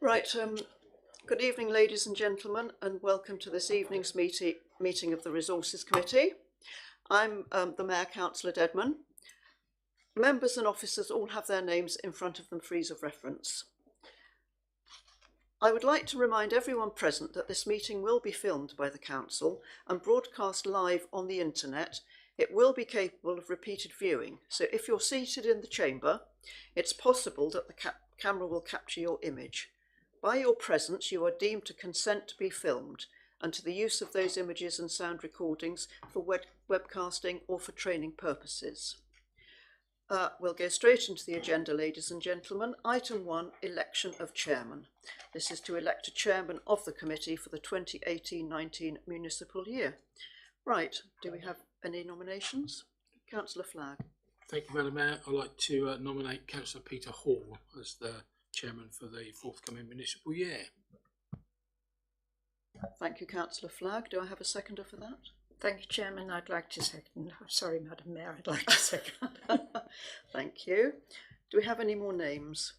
Right, good evening ladies and gentlemen, and welcome to this evening's meeting of the Resources Committee. I'm the Mayor, Councillor Dedman. Members and officers all have their names in front of them for ease of reference. I would like to remind everyone present that this meeting will be filmed by the Council and broadcast live on the internet. It will be capable of repeated viewing, so if you're seated in the chamber, it's possible that the camera will capture your image. By your presence, you are deemed to consent to be filmed and to the use of those images and sound recordings for webcasting or for training purposes. We'll go straight into the agenda, ladies and gentlemen. Item 1, election of chairman. This is to elect a chairman of the committee for the 2018-19 municipal year. Right, do we have any nominations? Councillor Flagg. Thank you, Madam Mayor. I'd like to nominate Councillor Peter Hall as the chairman for the forthcoming municipal year. Thank you, Councillor Flagg. Do I have a seconder for that? Thank you, Chairman. I'd like to second. Sorry, Madam Mayor, I'd like to second. Thank you. Do we have any more names?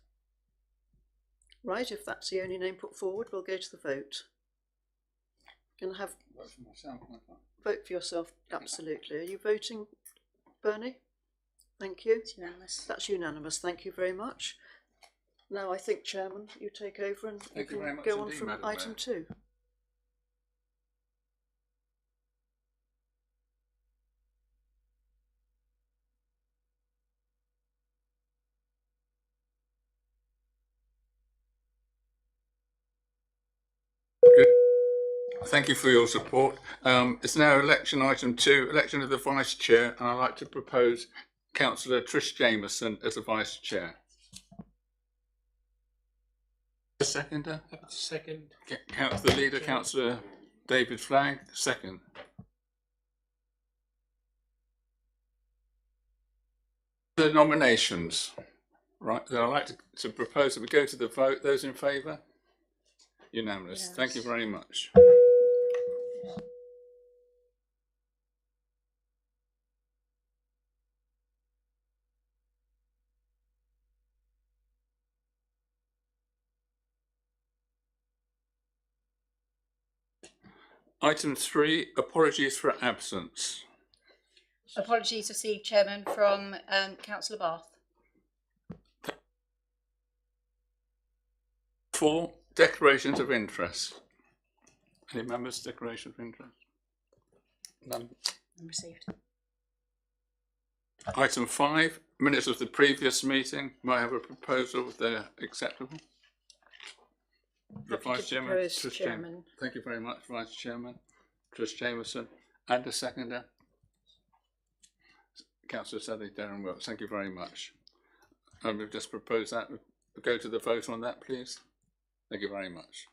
Right, if that's the only name put forward, we'll go to the vote. Can I have... Vote for myself, Vote for yourself, absolutely. Are you voting, Bernie? Thank you. It's unanimous. That's unanimous, thank you very much. Now I think, Chairman, you take over and you can go on from item 2. Thank you for your support. It's now election item 2, election of the vice chair, and I'd like to propose Councillor Trish Jameson as the vice chair. A seconder? Second. The leader, Councillor David Flagg, second. The nominations. Right, then I'd like to propose that we go to the vote. Those in favour? Unanimous. Yes. Thank you very much. Item 3, apologies for absence. Apologies received, Chairman, from Councillor Bath. 4, declarations of interest. Any members' declaration of interest? None. Received. Item 5, minutes of the previous meeting. May I have a proposal if they're acceptable? The Vice Chairman, Chairman. Thank you very much, Vice Chairman. Trish Jameson. And a seconder. Councillor Sally Darren Wilkes. Thank you very much. We've just proposed that. We'll go to the vote on that, please. Thank you very much.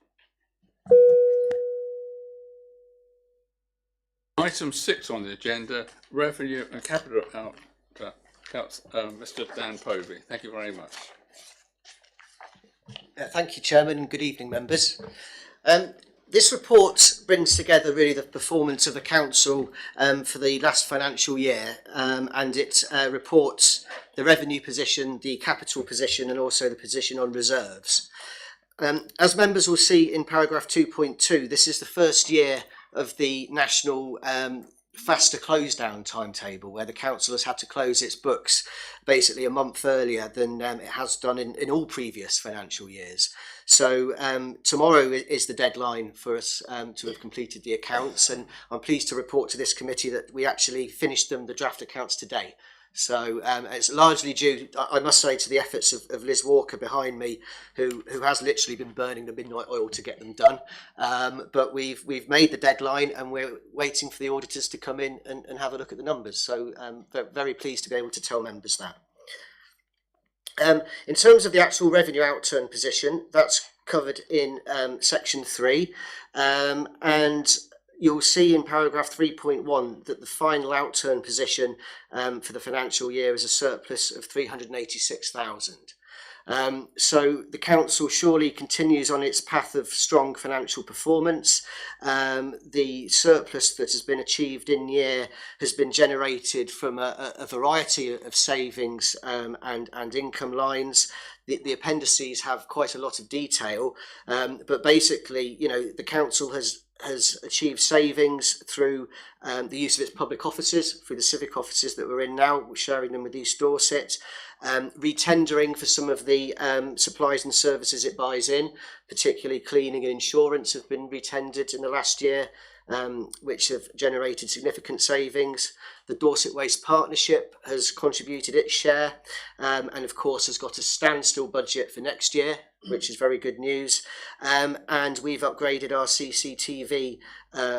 Item 6 on the agenda, revenue and capital output. Mr. Dan Povey. Thank you very much. Thank you, Chairman, and good evening, members. This report brings together really the performance of the Council for the last financial year, and it reports the revenue position, the capital position, and also the position on reserves. As members will see in paragraph 2.2, this is the first year of the national faster close down timetable, where the council has had to close its books basically a month earlier than it has done in all previous financial years. So tomorrow is the deadline for us to have completed the accounts, and I'm pleased to report to this committee that we actually finished the draft accounts today. So it's largely due, I must say, to the efforts of Liz Walker behind me, who has literally been burning the midnight oil to get them done. But we've made the deadline, and we're waiting for the auditors to come in and have a look at the numbers. So very pleased to be able to tell members that. In terms of the actual revenue outturn position, that's covered in section 3, and you'll see in paragraph 3.1 that the final outturn position for the financial year is a surplus of 386,000. So the council surely continues on its path of strong financial performance. The surplus that has been achieved in year has been generated from a variety of savings and income lines. The appendices have quite a lot of detail, but basically, the council has achieved savings through the use of its public offices, through the civic offices that we're in now. We're sharing them with East Dorset. Retendering for some of the supplies and services it buys in, particularly cleaning and insurance, have been retendered in the last year, which have generated significant savings. The Dorset Waste Partnership has contributed its share, and of course has got a standstill budget for next year, which is very good news. And we've upgraded our CCTV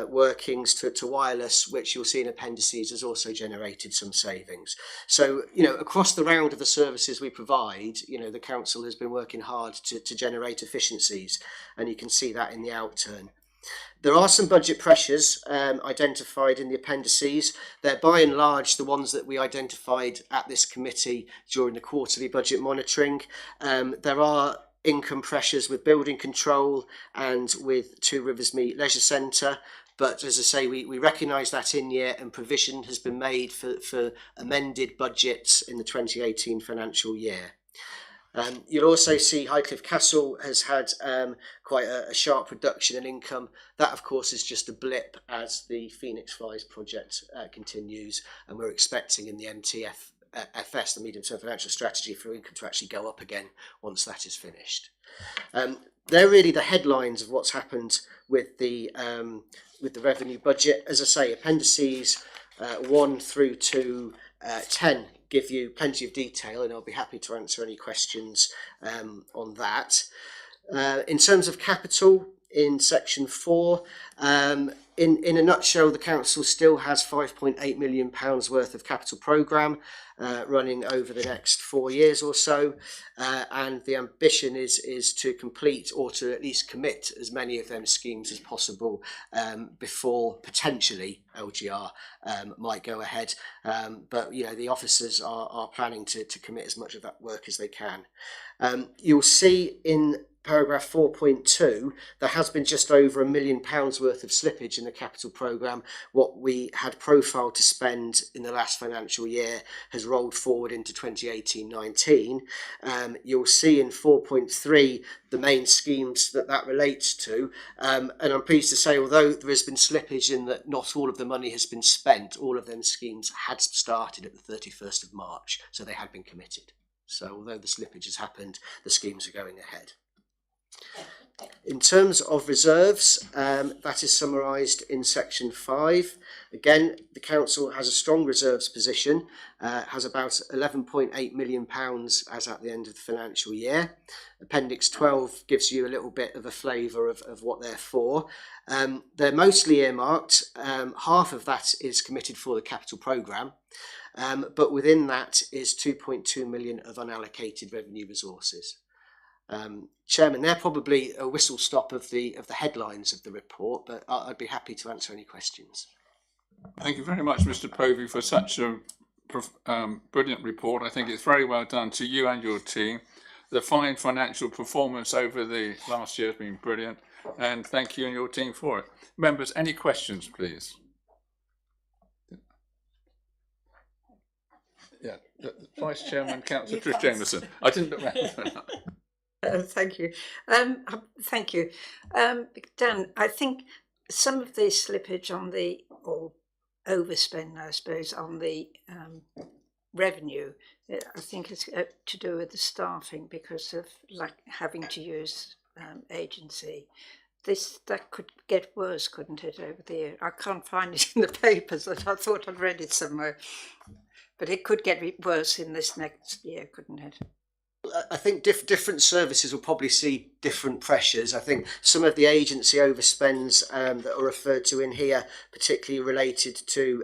workings to wireless, which you'll see in appendices has also generated some savings. So, across the round of the services we provide, the council has been working hard to generate efficiencies, and you can see that in the outturn. There are some budget pressures identified in the appendices. They're by and large the ones that we identified at this committee during the quarterly budget monitoring. There are income pressures with building control and with Two Rivers Meet Leisure Centre. But as I say, we recognise that in year, and provision has been made for amended budgets in the 2018 financial year. You'll also see Highcliffe Castle has had quite a sharp reduction in income. That, of course, is just a blip as the Phoenix Fires project continues, and we're expecting in the MTFS, the medium-term financial strategy, for income to actually go up again once that is finished. They're really the headlines of what's happened with the revenue budget. As I say, appendices 1 through to 10 give you plenty of detail, and I'll be happy to answer any questions on that. In terms of capital, in section 4, in a nutshell, the council still has £5.8 million worth of capital programme running over the next 4 years or so, and the ambition is to complete or to at least commit as many of them schemes as possible before potentially LGR might go ahead, but the officers are planning to commit as much of that work as they can. You'll see in paragraph 4.2, there has been just over £1 million worth of slippage in the capital programme. What we had profiled to spend in the last financial year has rolled forward into 2018-19. You'll see in 4.3 the main schemes that relates to, and I'm pleased to say, although there has been slippage in that not all of the money has been spent, all of them schemes had started at the 31st of March, so they had been committed. So although the slippage has happened, the schemes are going ahead. In terms of reserves, that is summarised in section 5. Again, the council has a strong reserves position, has about £11.8 million as at the end of the financial year. Appendix 12 gives you a little bit of a flavour of what they're for. They're mostly earmarked. Half of that is committed for the capital programme, but within that is 2.2 million of unallocated revenue resources. Chairman, they're probably a whistle stop of the headlines of the report, but I'd be happy to answer any questions. Thank you very much, Mr. Povey, for such a brilliant report. I think it's very well done to you and your team. The fine financial performance over the last year has been brilliant, and thank you and your team for it. Members, any questions, please? Yeah, the Vice Chairman, Councillor Trish Jameson. I didn't look round. Thank you. Thank you. Dan, I think some of the slippage or overspend, I suppose, on the revenue, I think it's to do with the staffing because of having to use agency. That could get worse, couldn't it, over the year? I can't find it in the papers, but I thought I'd read it somewhere. But it could get worse in this next year, couldn't it? I think different services will probably see different pressures. I think some of the agency overspends that are referred to in here, particularly related to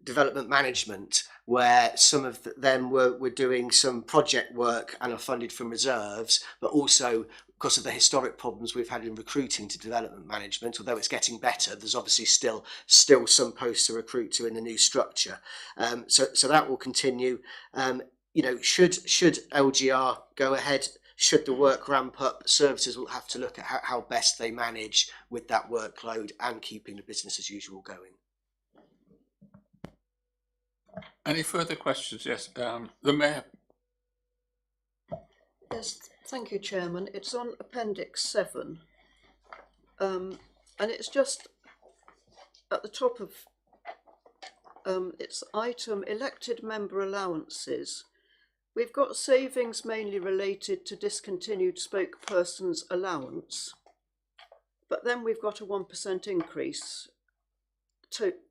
development management, where some of them were doing some project work and are funded from reserves, but also because of the historic problems we've had in recruiting to development management, although it's getting better, there's obviously still some posts to recruit to in the new structure. So that will continue. should LGR go ahead, should the work ramp up, services will have to look at how best they manage with that workload and keeping the business as usual going. Any further questions? Yes, the Mayor. Yes, thank you, Chairman. It's on Appendix 7, and it's just at the top of it's item elected member allowances. We've got savings mainly related to discontinued spokesperson's allowance, but then we've got a 1% increase.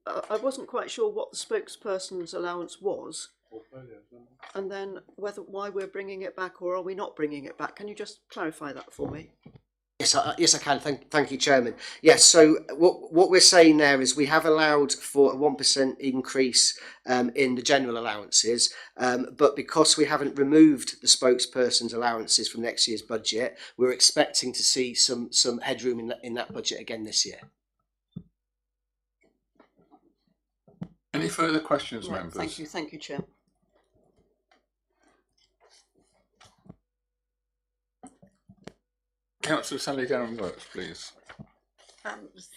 I wasn't quite sure what the spokesperson's allowance was, and then why we're bringing it back or are we not bringing it back. Can you just clarify that for me? Yes, I can. Thank you, Chairman. Yes, so what we're saying there is we have allowed for a 1% increase in the general allowances, but because we haven't removed the spokesperson's allowances from next year's budget, we're expecting to see some headroom in that budget again this year. Any further questions, Right, members? Thank you, Chair. Councillor Sally Darren-Works, please.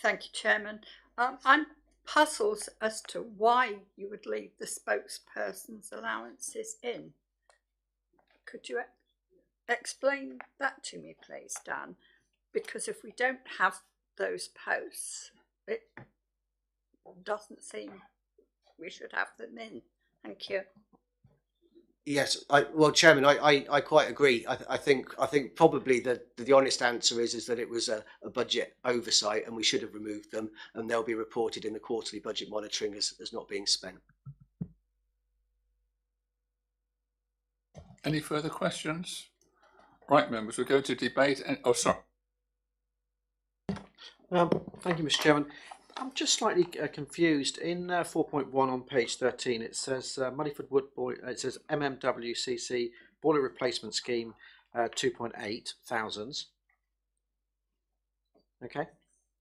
Thank you, Chairman. I'm puzzled as to why you would leave the spokesperson's allowances in. Could you explain that to me, please, Dan? Because if we don't have those posts, it doesn't seem we should have them in. Thank you. Yes, Chairman, I quite agree. I think probably the honest answer is that it was a budget oversight and we should have removed them, and they'll be reported in the quarterly budget monitoring as not being spent. Any further questions? Right, members, we'll go to debate. Sorry. Thank you, Mr. Chairman. I'm just slightly confused. In 4.1 on page 13, it says Muddyford Wood Boiler. It says MMWCC Boiler Replacement Scheme, 2.8 thousands. Okay,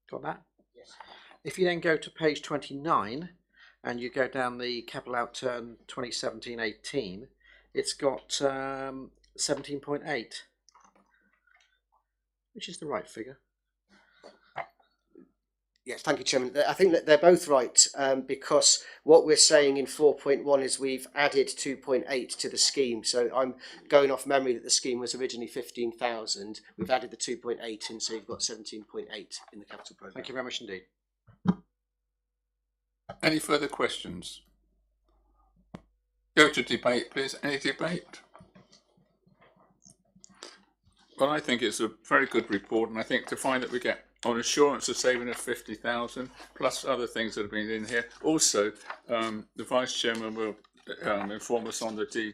got that? Yes. If you then go to page 29 and you go down the capital outturn 2017-18, it's got 17.8, which is the right figure. Yes, thank you, Chairman. I think that they're both right, because what we're saying in 4.1 is we've added 2.8 to the scheme. So I'm going off memory that the scheme was originally 15,000. We've added the 2.8 in, so you've got 17.8 in the capital programme. Thank you very much indeed. Any further questions? Go to debate, please. Any debate? Well, I think it's a very good report, and I think to find that we get on assurance of saving of 50,000 plus other things that have been in here. Also, the Vice Chairman will inform us on the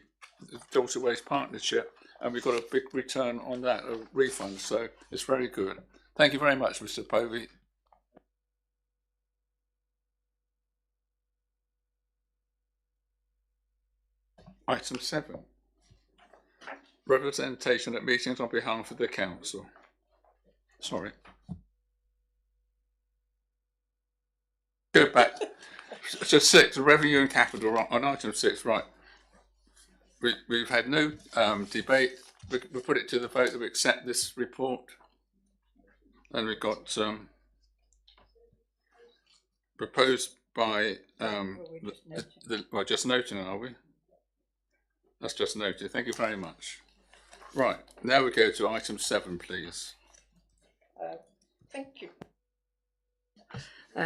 Daughter Waste Partnership, and we've got a big return on that, a refund, so it's very good. Thank you very much, Mr. Povey. Item 7. Representation at meetings on behalf of the Council. Sorry. Go back to 6, revenue and capital, on item 6, right. We've had no debate. We put it to the vote that we accept this report. And we've got proposed by, just noting, are we? That's just noted. Thank you very much. Right, now we go to item 7, please. Thank you.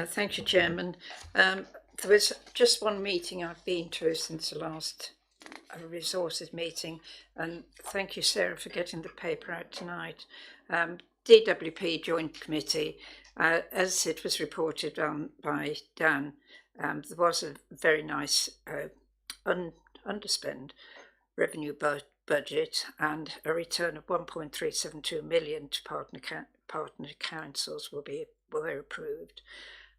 Thank you, Chairman. There was just one meeting I've been to since the last resources meeting, and thank you, Sarah, for getting the paper out tonight. DWP Joint Committee, as it was reported on by Dan, there was a very nice underspend revenue budget and a return of 1.372 million to partner councils were approved.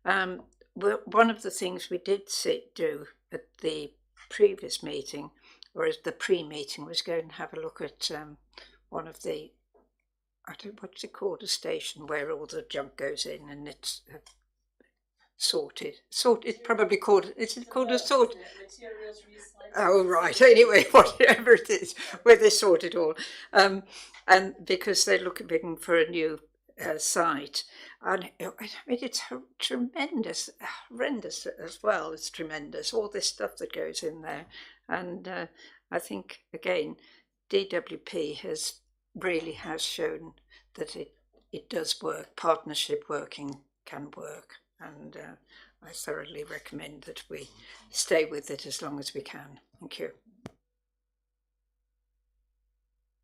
One of the things we did do at the previous meeting, or as the pre-meeting, was go and have a look at one of the, I don't know what's it called, a station where all the junk goes in, and it's sorted. It's probably called. Is it called a sort? Oh right. Anyway, whatever it is, where they sort it all, and because they're looking for a new site, and I mean it's tremendous, horrendous as well. It's tremendous, all this stuff that goes in there, and I think again, DWP has shown that it does work. Partnership working can work, and I thoroughly recommend that we stay with it as long as we can. Thank you.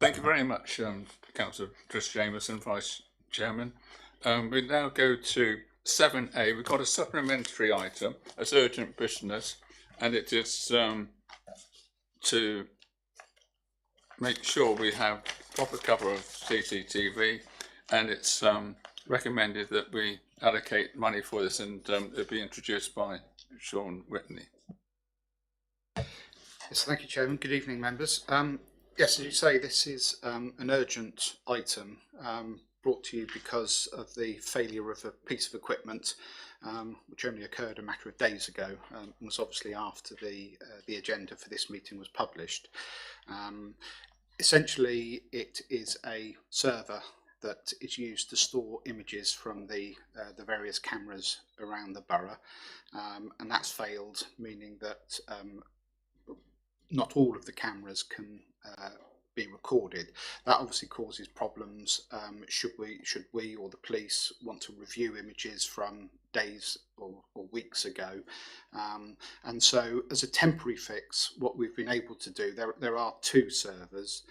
Thank you very much, Councillor Trish Jameson, Vice Chairman. We now go to 7A. We've got a supplementary item as urgent business, and it is to make sure we have proper cover of CCTV, and it's recommended that we allocate money for this, and it'll be introduced by Sean Whitney. Yes, thank you, Chairman. Good evening, members. Yes, as you say, this is an urgent item brought to you because of the failure of a piece of equipment which only occurred a matter of days ago and was obviously after the agenda for this meeting was published. Essentially, it is a server that is used to store images from the various cameras around the borough, and that's failed, meaning that not all of the cameras can be recorded. That obviously causes problems should we or the police want to review images from days or weeks ago, and so as a temporary fix, what we've been able to do, there are two servers,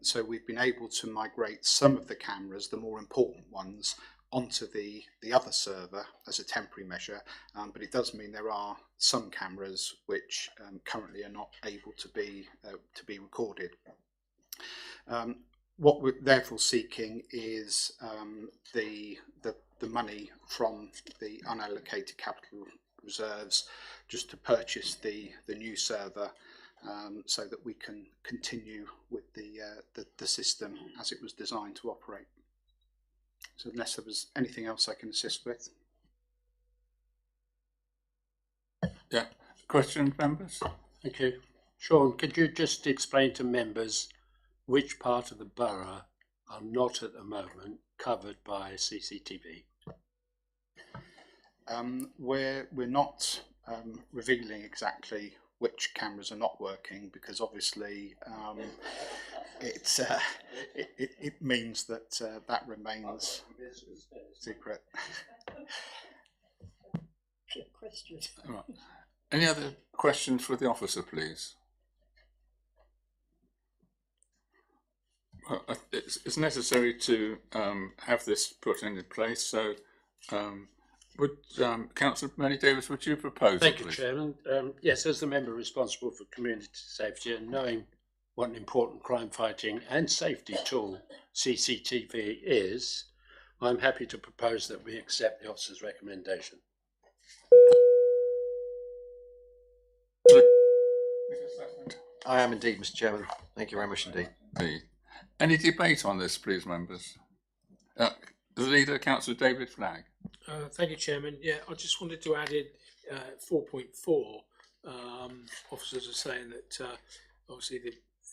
so we've been able to migrate some of the cameras, the more important ones, onto the other server as a temporary measure, but it does mean there are some cameras which currently are not able to be recorded. What we're therefore seeking is the money from the unallocated capital reserves just to purchase the new server, so that we can continue with the system as it was designed to operate. So unless there was anything else I can assist with. Yeah, questions, members? Thank you. Sean, could you just explain to members which part of the borough are not at the moment covered by CCTV? We're not revealing exactly which cameras are not working, because obviously it means that that remains secret. Right. Any other questions for the officer, please? Well, it's necessary to have this put into place, so would Councillor Mary Davis, would you propose? Thank you, please? Chairman. Yes, as the member responsible for community safety and knowing what an important crime fighting and safety tool CCTV is, I'm happy to propose that we accept the officer's recommendation. I am indeed, Mr. Chairman. Thank you very much indeed. Any debate on this, please, members? The leader, Councillor David Flagg. Thank you, Chairman. Yeah, I just wanted to add in 4.4. Officers are saying that obviously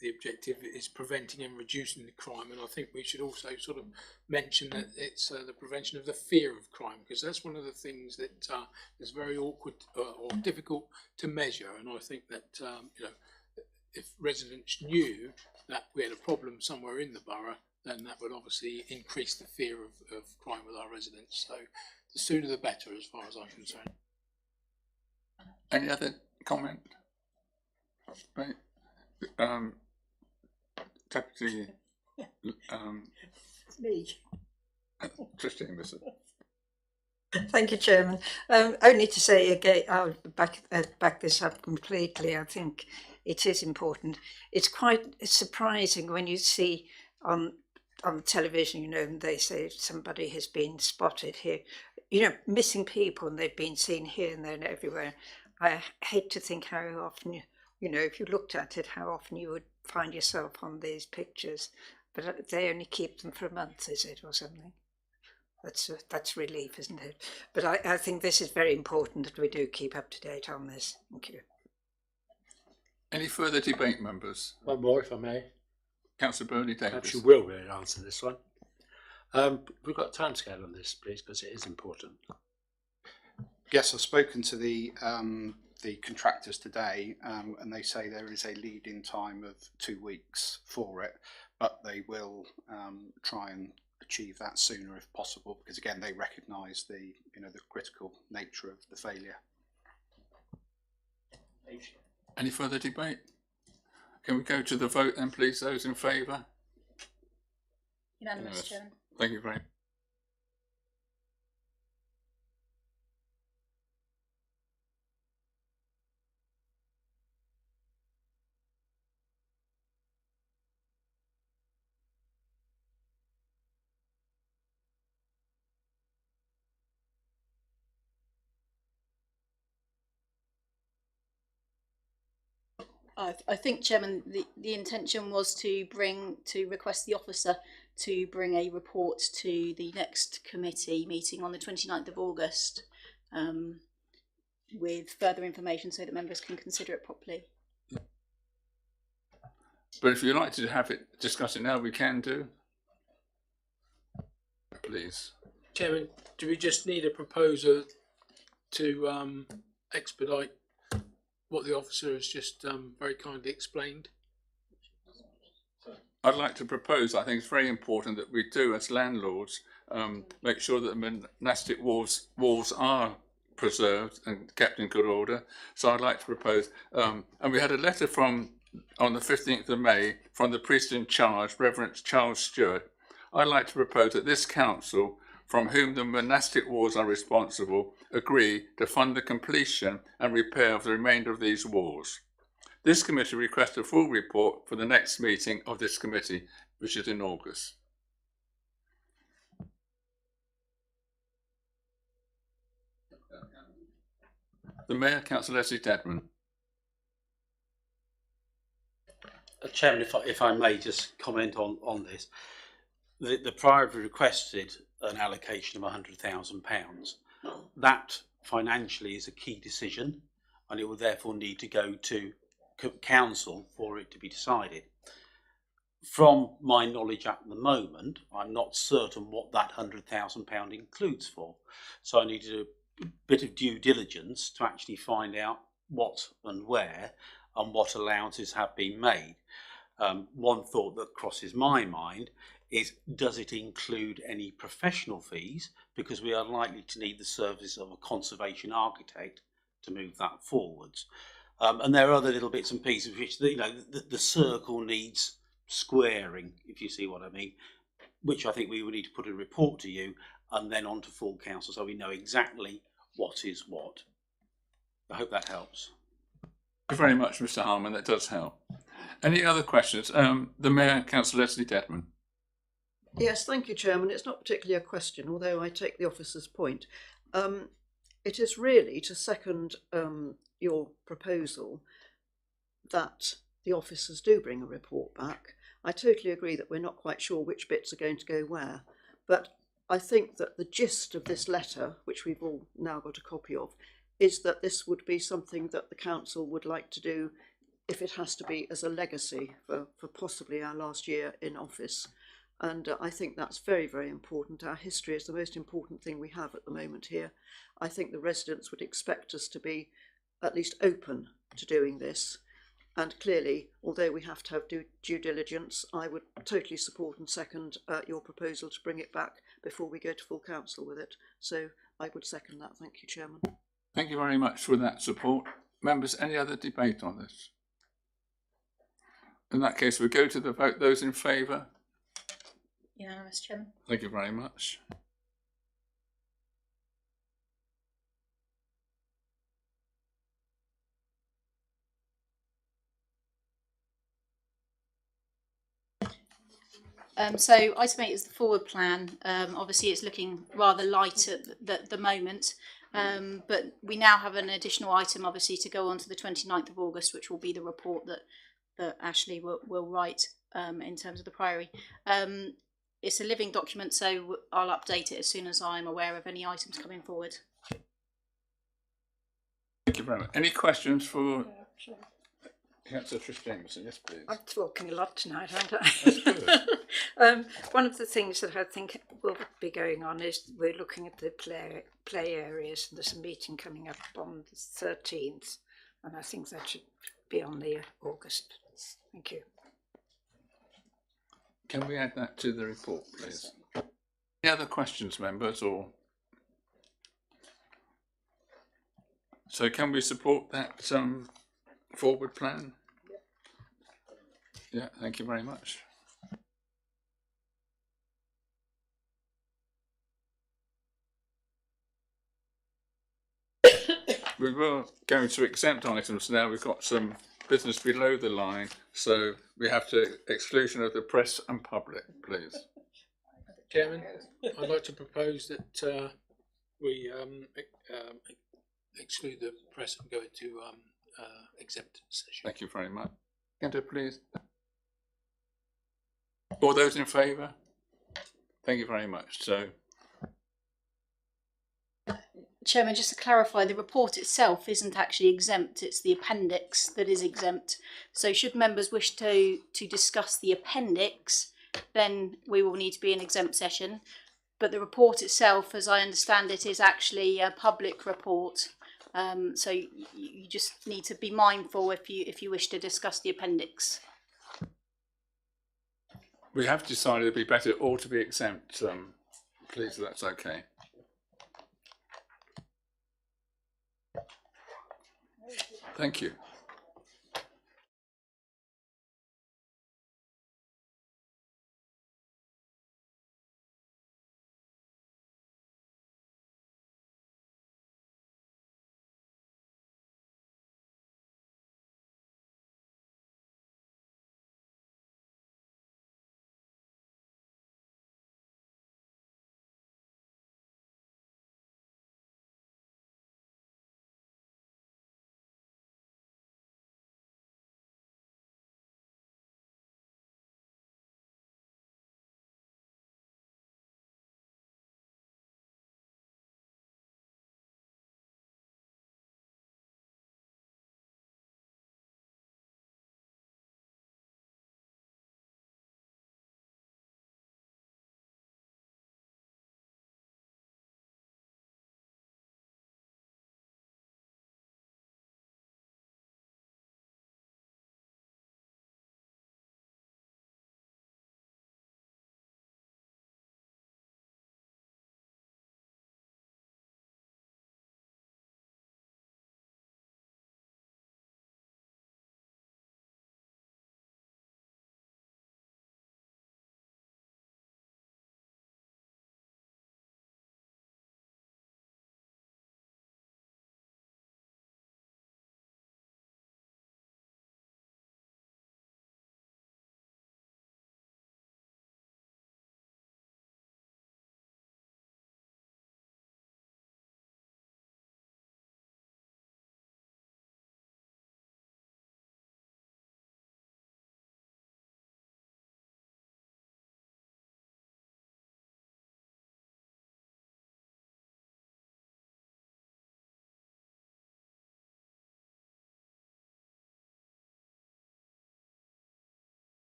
the objective is preventing and reducing the crime, and I think we should also sort of mention that it's the prevention of the fear of crime, because that's one of the things that is very awkward or difficult to measure. And I think that you know, if residents knew that we had a problem somewhere in the borough, then that would obviously increase the fear of crime with our residents. So the sooner the better, as far as I'm concerned. Any other comment? Right. Deputy Me. Trish Jameson. Thank you, Chairman. Only to say again, I'll back this up completely. I think it is important. It's quite surprising when you see on television, you know, and they say somebody has been spotted here, you know, missing people, and they've been seen here and there and everywhere. I hate to think how often, you know, if you looked at it, how often you would find yourself on these pictures, but they only keep them for a month, is it, or something? That's relief, isn't it? But I think this is very important that we do keep up to date on this. Thank you. Any further debate, members? One more, if I may. Councillor Bernie Perhaps Davis. you will really answer this one. We've got a timescale on this, please, because it is important. Yes, I've spoken to the contractors today, and they say there is a lead-in time of 2 weeks for it, but they will try and achieve that sooner if possible, because again they recognise the critical nature of the failure. Any further debate? Can we go to the vote then, please? Those in favour? Unanimous, Yes. Chairman. Thank you very much. I think, Chairman, the intention was to request the officer to bring a report to the next committee meeting on the 29th of August with further information so that members can consider it properly. But if you'd like to have it, discuss it now, we can do. Please. Chairman, do we just need a proposer to expedite what the officer has just very kindly explained? I'd like to propose, I think it's very important that we do, as landlords, make sure that the monastic walls are preserved and kept in good order. So I'd like to propose, and we had a letter on the 15th of May from the priest in charge, Reverend Charles Stewart. I'd like to propose that this council, from whom the monastic walls are responsible, agree to fund the completion and repair of the remainder of these walls. This committee requests a full report for the next meeting of this committee, which is in August. The Mayor, Councillor Leslie Dedman. Chairman, if I may just comment on this. The Priory requested an allocation of £100,000. That financially is a key decision, and it will therefore need to go to council for it to be decided. From my knowledge at the moment, I'm not certain what that £100,000 includes for. So I needed a bit of due diligence to actually find out what and where and what allowances have been made. One thought that crosses my mind is, does it include any professional fees? Because we are likely to need the service of a conservation architect to move that forwards. And there are other little bits and pieces which the circle needs squaring, if you see what I mean, which I think we will need to put a report to you and then on to full council so we know exactly what is what. I hope that helps. Thank you very much, Mr. Harman. That does help. Any other questions? The Mayor, Councillor Leslie Dedman. Yes, thank you, Chairman. It's not particularly a question, although I take the officer's point. It is really to second your proposal that the officers do bring a report back. I totally agree that we're not quite sure which bits are going to go where, but I think that the gist of this letter, which we've all now got a copy of, is that this would be something that the council would like to do, if it has to be, as a legacy for possibly our last year in office. And I think that's very, very important. Our history is the most important thing we have at the moment here. I think the residents would expect us to be at least open to doing this. And clearly, although we have to have due diligence, I would totally support and second your proposal to bring it back before we go to full council with it. So I would second that. Thank you, Chairman. Thank you very much for that support. Members, any other debate on this? In that case, we go to the vote. Those in favour? Unanimous, Chairman. Thank you very much. So item 8 is the forward plan. Obviously it's looking rather light at the moment, but we now have an additional item obviously to go on to the 29th of August, which will be the report that Ashley will write in terms of the Priory. it's a living document, so I'll update it as soon as I'm aware of any items coming forward. Thank you very much. Any questions for Councillor Trish Jameson? Yes, please. I'm talking a lot tonight, aren't I? That's good. One of the things that I think will be going on is we're looking at the play areas. There's a meeting coming up on the 13th, and I think that should be on the August. Thank you. Can we add that to the report, please? Any other questions, members, or? So can we support that forward plan? Yeah, thank you very much. We will go to exempt items now. We've got some business below the line, so we have to exclusion of the press and public, please. Chairman, I'd like to propose that we exclude the press and go into exempt session. Thank you very much. Enter, please. All those in favour? Thank you very much. So, Chairman, just to clarify, the report itself isn't actually exempt, it's the appendix that is exempt. So should members wish to discuss the appendix, then we will need to be in exempt session. But the report itself, as I understand it, is actually a public report. So you just need to be mindful if you wish to discuss the appendix. we have decided it'd be better all to be exempt, please, if that's okay. Thank you.